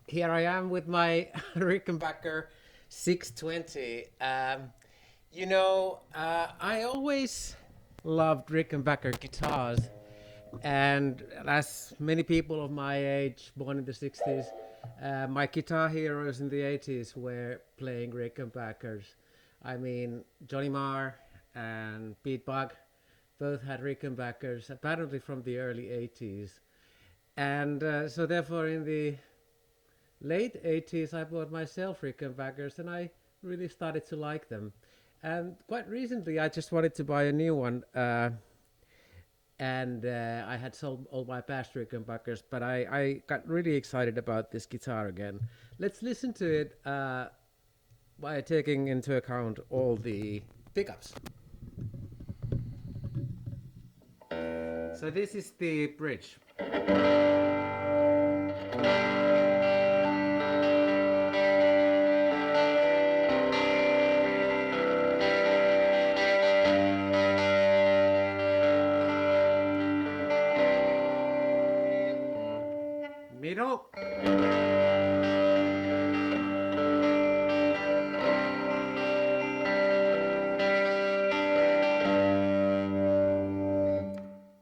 Here I am with my Rickenbacker 620. I always loved Rickenbacker guitars, and as many people of my age, born in the 60s, my guitar heroes in the 80s were playing Rickenbackers. I mean, Johnny Marr and Pete Buck both had Rickenbackers, apparently from the early 80s. And so, therefore, in the late 80s, I bought myself Rickenbackers and I really started to like them. And quite recently, I just wanted to buy a new one. And I had sold all my past Rickenbackers, but I got really excited about this guitar again. Let's listen to it by taking into account all the pickups. So, this is the bridge. Middle.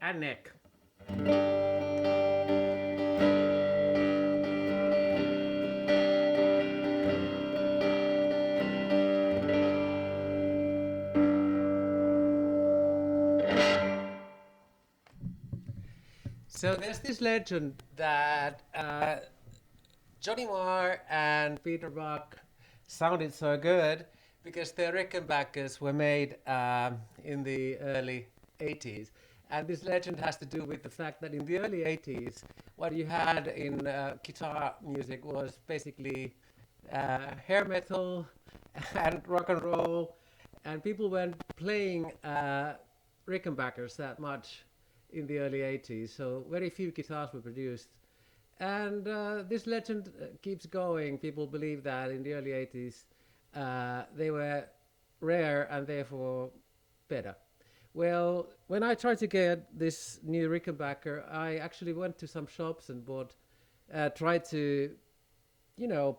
And neck. So there's this legend that Johnny Marr and Peter Buck sounded so good because their Rickenbackers were made in the early 80s. And this legend has to do with the fact that in the early 80s, what you had in guitar music was basically hair metal and rock and roll, and people weren't playing Rickenbackers that much in the early 80s, so very few guitars were produced. And this legend keeps going. People believe that in the early 80s they were rare and therefore better. Well, when I tried to get this new Rickenbacker, I actually went to some shops and tried to,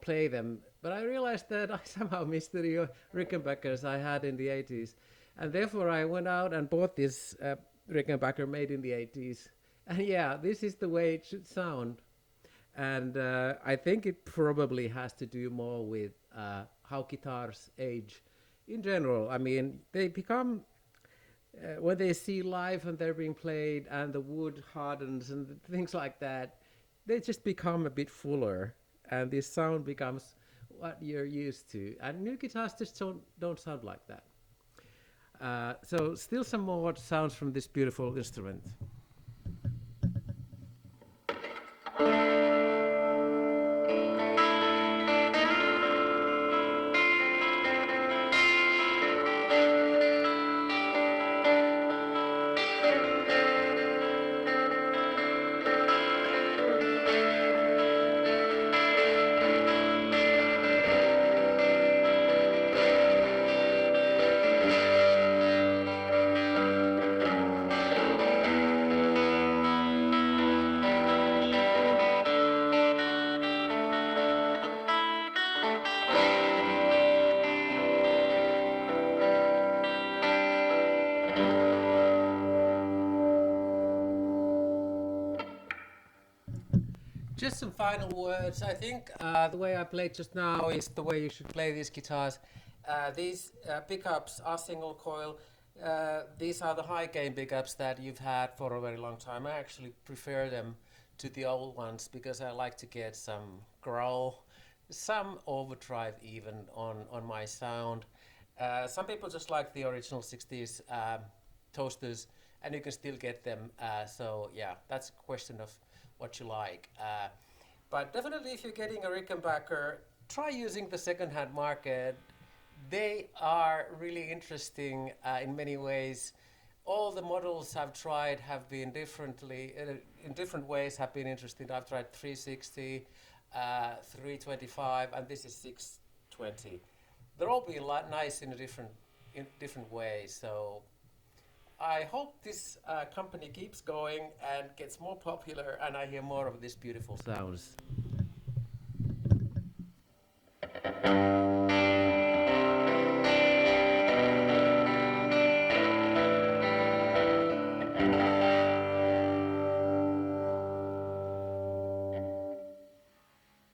play them. But I realized that I somehow missed the Rickenbackers I had in the 80s. And therefore I went out and bought this Rickenbacker made in the 80s. And yeah, this is the way it should sound. And I think it probably has to do more with how guitars age in general. I mean, they become, when they see live and they're being played and the wood hardens and things like that, they just become a bit fuller and this sound becomes what you're used to. And new guitars just don't sound like that. So still some more sounds from this beautiful instrument. Just some final words. I think the way I played just now is the way you should play these guitars. These pickups are single coil. These are the high gain pickups that you've had for a very long time. I actually prefer them to the old ones because I like to get some growl, some overdrive even on my sound. Some people just like the original 60s toasters, and you can still get them. So yeah, that's a question of what you like. But definitely, if you're getting a Rickenbacker, try using the second-hand market. They are really interesting in many ways. All the models I've tried have been in different ways have been interesting. I've tried 360, 325, and this is 620. They're all been nice in different ways. So I hope this company keeps going and gets more popular, and I hear more of these beautiful sounds.